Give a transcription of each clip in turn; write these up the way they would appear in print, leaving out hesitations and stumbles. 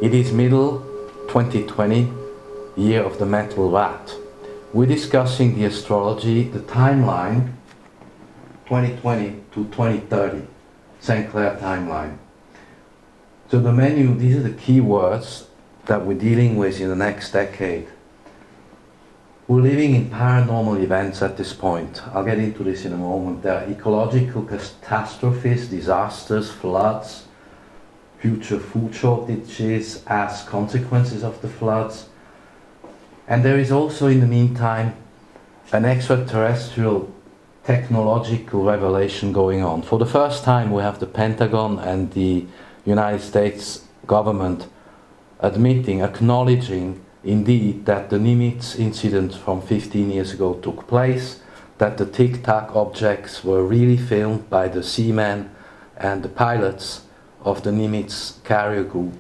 It is middle 2020, year of the metal rat. We're discussing the astrology, the timeline 2020 to 2030, St.Clair timeline. So the menu, these are the key words that we're dealing with in the next decade. We're living in paranormal events at this point. I'll get into this in a moment. There are ecological catastrophes, disasters, floods, future food shortages as consequences of the floods. And there is also, in the meantime, an extraterrestrial technological revelation going on. For the first time, we have the Pentagon and the United States government admitting, acknowledging, indeed, that the Nimitz incident from 15 years ago took place, that the Tic Tac objects were really filmed by the seamen and the pilots of the Nimitz carrier group.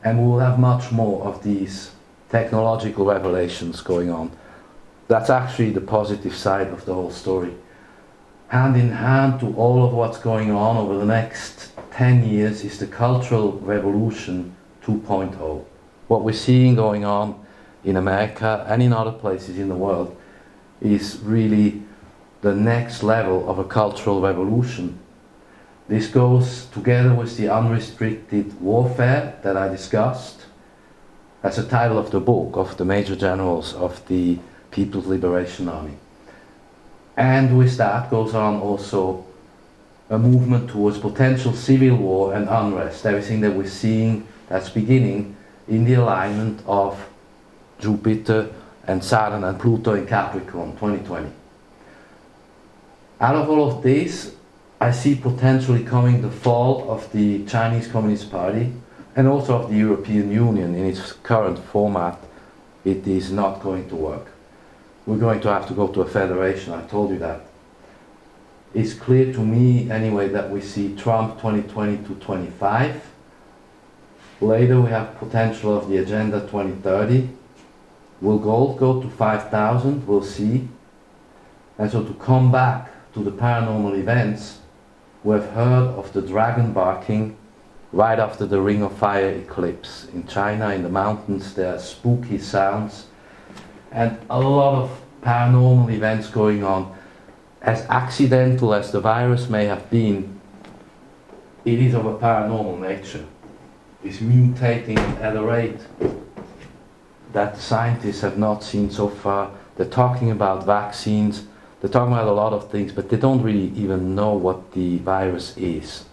And we will have much more of these technological revelations going on. That's actually the positive side of the whole story. Hand in hand to all of what's going on over the next 10 years is the Cultural Revolution 2.0. What we're seeing going on in America and in other places in the world is really the next level of a cultural revolution. This goes together with the unrestricted warfare that I discussed. That's the title of the book of the major generals of the People's Liberation Army. And with that goes on also a movement towards potential civil war and unrest. Everything that we're seeing that's beginning in the alignment of Jupiter and Saturn and Pluto in Capricorn 2020. Out of all of this, I see potentially coming the fall of the Chinese Communist Party and also of the European Union in its current format. It is not going to work. We're going to have to go to a federation, I told you that. It's clear to me anyway that we see Trump 2020 to 25. Later we have potential of the Agenda 2030. Will gold go to 5,000? We'll see. And so to come back to the paranormal events, we've heard of the dragon barking right after the Ring of Fire eclipse. In China, in the mountains, there are spooky sounds and a lot of paranormal events going on. As accidental as the virus may have been, it is of a paranormal nature. It's mutating at a rate that the scientists have not seen so far. They're talking about vaccines, they're talking about a lot of things, but they don't really even know what the virus is.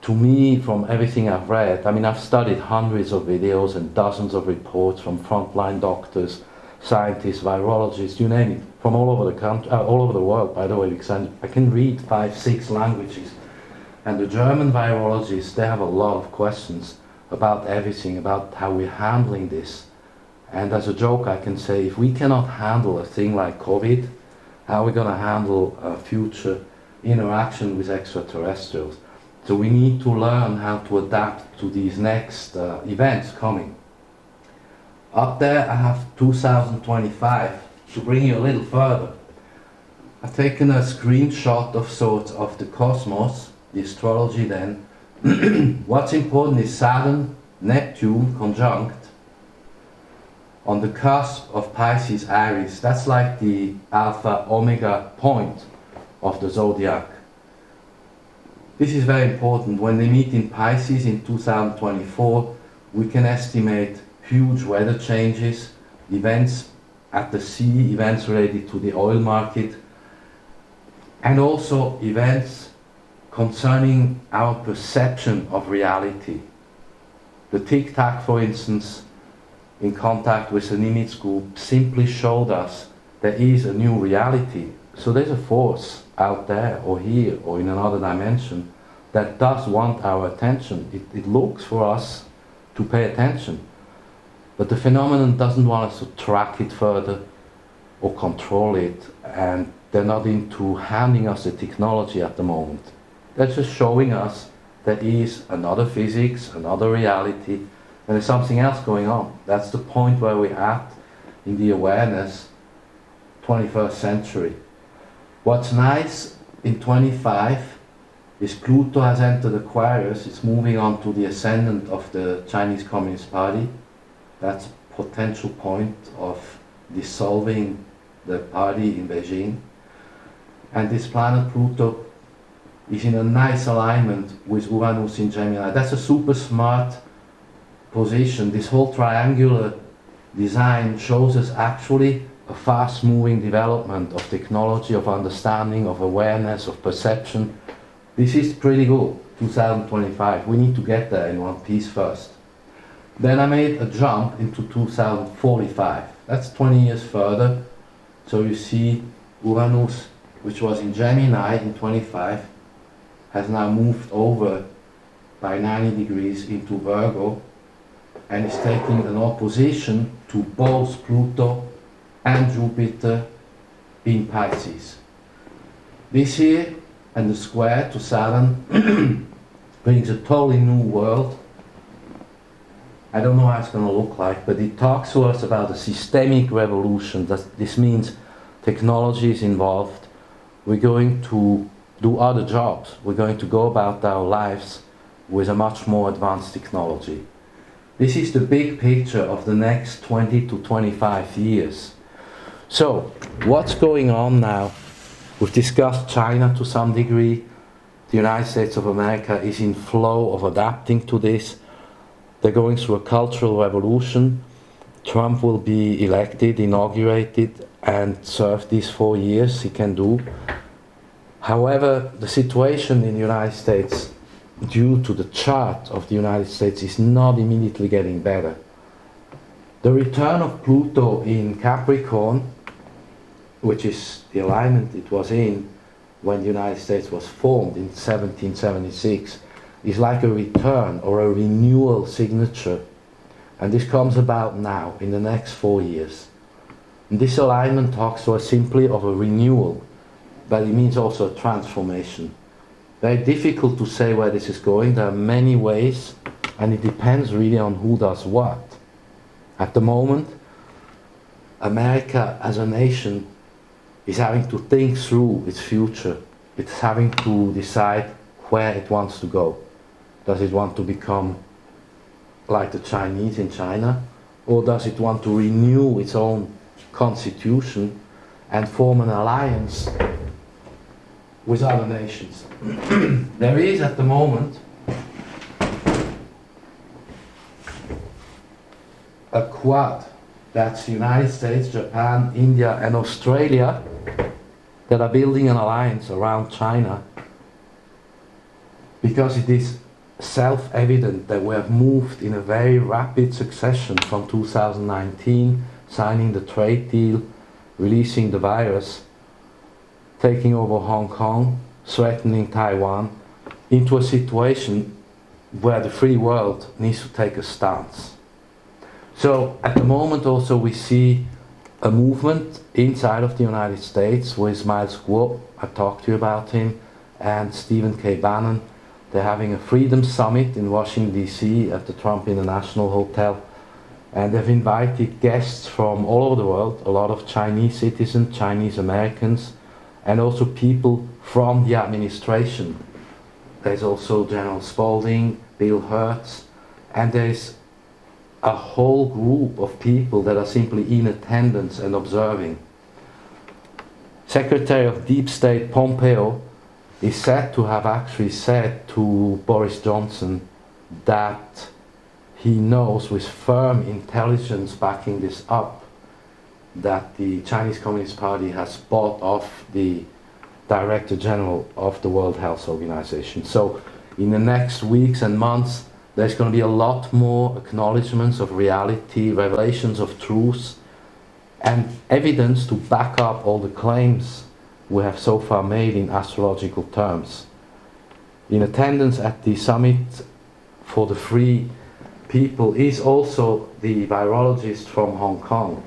To me, from everything I've read, I mean, I've studied hundreds of videos and dozens of reports from frontline doctors, scientists, virologists, you name it, from all over the country, all over the world, by the way, because I can read 5, 6 languages. And the German virologists, they have a lot of questions about everything, about how we're handling this. And as a joke, I can say, if we cannot handle a thing like COVID, how are we going to handle a future interaction with extraterrestrials? So we need to learn how to adapt to these next events coming. Up there I have 2025. To bring you a little further, I've taken a screenshot of sorts of the cosmos, the astrology then. What's important is Saturn, Neptune conjunct on the cusp of Pisces Aries. That's like the alpha omega point of the zodiac. This is very important. When they meet in Pisces in 2024, we can estimate huge weather changes, events at the sea, events related to the oil market, and also events concerning our perception of reality. The Tic Tac, for instance, in contact with the Nimitz group, simply showed us there is a new reality. So there's a force out there or here or in another dimension that does want our attention. It looks for us to pay attention. But the phenomenon doesn't want us to track it further or control it, and they're not into handing us the technology at the moment. They're just showing us there is another physics, another reality, and there's something else going on. That's the point where we're at in the awareness 21st century. What's nice in 25 is Pluto has entered Aquarius. It's moving on to the ascendant of the Chinese Communist Party. That's a potential point of dissolving the party in Beijing. And this planet Pluto is in a nice alignment with Uranus in Gemini. That's a super smart position. This whole triangular design shows us actually a fast-moving development of technology, of understanding, of awareness, of perception. This is pretty good, 2025. We need to get there in one piece first. Then I made a jump into 2045. That's 20 years further. So you see Uranus, which was in Gemini in 25, has now moved over by 90 degrees into Virgo and is taking an opposition to both Pluto and Jupiter in Pisces. This here and the square to Saturn brings a totally new world. I don't know how it's going to look like, but it talks to us about a systemic revolution. This means technology is involved. We're going to do other jobs. We're going to go about our lives with a much more advanced technology. This is the big picture of the next 20 to 25 years. So, what's going on now? We've discussed China to some degree. The United States of America is in flow of adapting to this. They're going through a cultural revolution. Trump will be elected, inaugurated, and serve these 4 years. He can do. However, the situation in the United States, due to the chart of the United States, is not immediately getting better. The return of Pluto in Capricorn, which is the alignment it was in when the United States was formed in 1776, is like a return or a renewal signature. And this comes about now, in the next 4 years. And this alignment talks to us simply of a renewal, but it means also a transformation. Very difficult to say where this is going. There are many ways, and it depends really on who does what. At the moment, America as a nation is having to think through its future. It's having to decide where it wants to go. Does it want to become like the Chinese in China? Or does it want to renew its own constitution and form an alliance with other nations? There is at the moment a quad. That's the United States, Japan, India and Australia that are building an alliance around China, because it is self-evident that we have moved in a very rapid succession from 2019, signing the trade deal, releasing the virus, taking over Hong Kong, threatening Taiwan, into a situation where the free world needs to take a stance. So at the moment also we see a movement inside of the United States with Miles Guo, I talked to you about him, and Stephen K. Bannon. They're having a Freedom Summit in Washington DC at the Trump International Hotel, and they've invited guests from all over the world, a lot of Chinese citizens, Chinese Americans, and also people from the administration. There's also General Spalding, Bill Hertz, and there's a whole group of people that are simply in attendance and observing. Secretary of Deep State Pompeo is said to have actually said to Boris Johnson that he knows with firm intelligence backing this up that the Chinese Communist Party has bought off the Director General of the World Health Organization. So in the next weeks and months there's going to be a lot more acknowledgements of reality, revelations of truth, and evidence to back up all the claims we have so far made in astrological terms. In attendance at the summit for the free people is also the virologist from Hong Kong,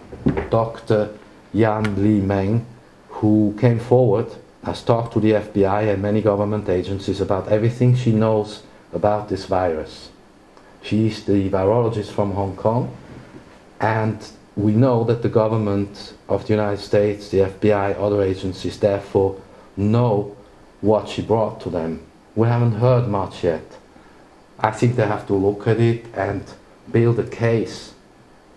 Dr. Yan Li Meng, who came forward, has talked to the FBI and many government agencies about everything she knows about this virus. She is the virologist from Hong Kong, and we know that the government of the United States, the FBI, other agencies therefore know what she brought to them. we haven't heard much yet. I think they have to look at it and build a case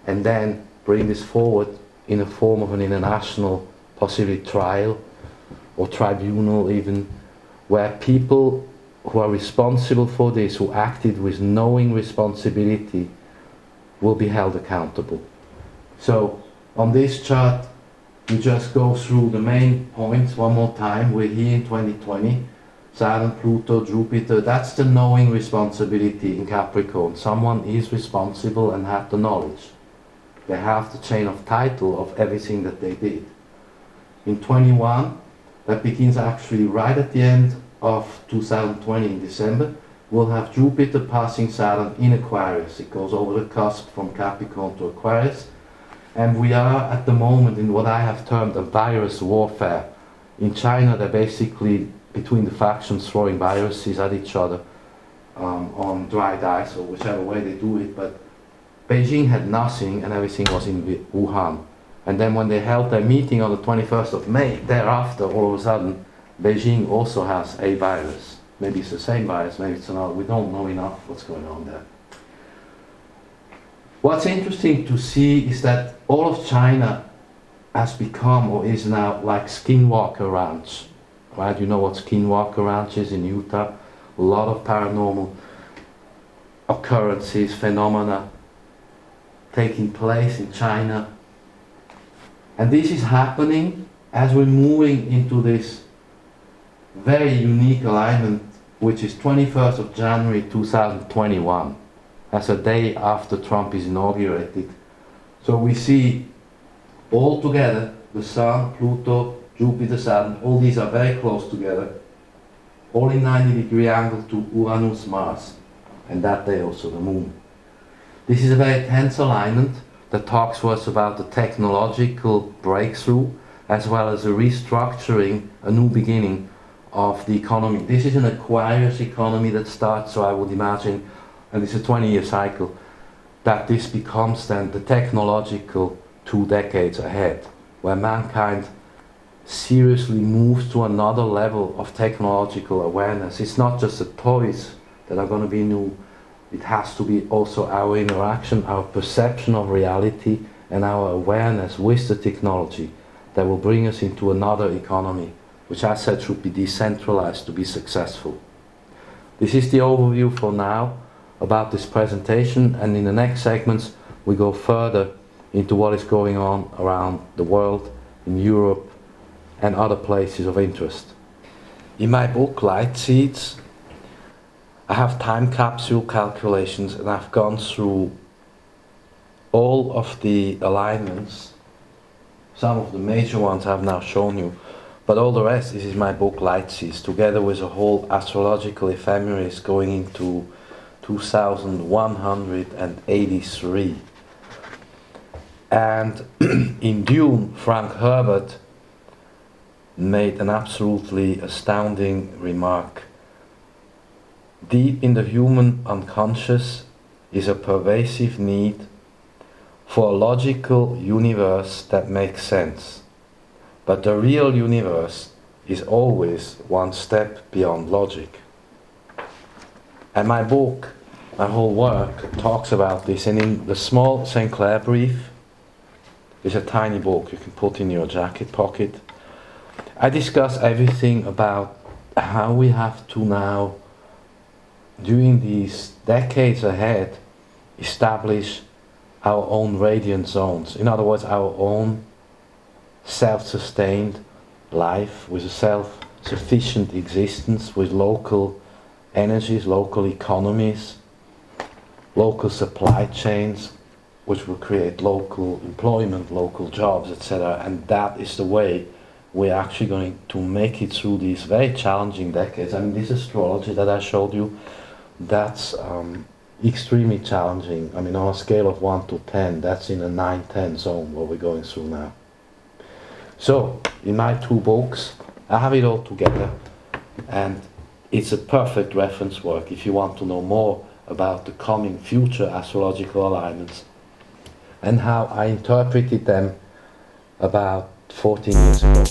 and then bring this forward in the form of an international, possibly trial or tribunal even, where people who are responsible for this, who acted with knowing responsibility, will be held accountable. So on this chart, we just go through the main points one more time. We're here in 2020. Saturn, Pluto, Jupiter, that's the knowing responsibility in Capricorn. Someone is responsible and have the knowledge. They have the chain of title of everything that they did. In 21, that begins actually right at the end of 2020 in December, we'll have Jupiter passing Saturn in Aquarius. It goes over the cusp from Capricorn to Aquarius. And we are at the moment in what I have termed a virus warfare. In China, they're basically between the factions throwing viruses at each other on dried ice or whichever way they do it. But Beijing had nothing and everything was in Wuhan. And then when they held their meeting on the 21st of May, thereafter, all of a sudden, Beijing also has a virus. Maybe it's the same virus, maybe it's another. We don't know enough what's going on there. What's interesting to see is that all of China has become or is now like skinwalker ranch. Right? You know what skinwalker ranch is in Utah? A lot of paranormal occurrences, phenomena taking place in China. And this is happening as we're moving into this very unique alignment, which is 21st of January 2021. That's a day after Trump is inaugurated. So we see all together, the Sun, Pluto, Jupiter, Saturn, all these are very close together, all in 90-degree angle to Uranus, Mars, and that day also the Moon. This is a very tense alignment that talks to us about the technological breakthrough as well as a restructuring, a new beginning of the economy. This is an Aquarius economy that starts, so I would imagine, and it's a 20-year cycle, that this becomes then the technological 2 decades ahead, where mankind seriously moves to another level of technological awareness. It's not just the toys that are going to be new, it has to be also our interaction, our perception of reality, and our awareness with the technology that will bring us into another economy, which I said should be decentralized to be successful. This is the overview for now about this presentation, and in the next segments we go further into what is going on around the world, in Europe and other places of interest. In my book Light Seeds, I have time capsule calculations, and I've gone through all of the alignments. Some of the major ones I've now shown you, but all the rest, this is my book Light Seeds, together with a whole astrological ephemeris going into 2183. And in Dune, Frank Herbert made an absolutely astounding remark. Deep in the human unconscious is a pervasive need for a logical universe that makes sense. But the real universe is always one step beyond logic. And my book, my whole work, talks about this. And in the small St.Clair brief, it's a tiny book you can put in your jacket pocket, I discuss everything about how we have to now, during these decades ahead, establish our own radiant zones. In other words, our own self-sustained life with a self-sufficient existence, with local energies, local economies, local supply chains, which will create local employment, local jobs, etc. And that is the way we're actually going to make it through these very challenging decades. I mean, this astrology that I showed you, that's extremely challenging. I mean, on a scale of 1 to 10, that's in a 9-10 zone, what we're going through now. So, in my 2 books, I have it all together, and it's a perfect reference work if you want to know more about the coming future astrological alignments and how I interpreted them about 14 years ago.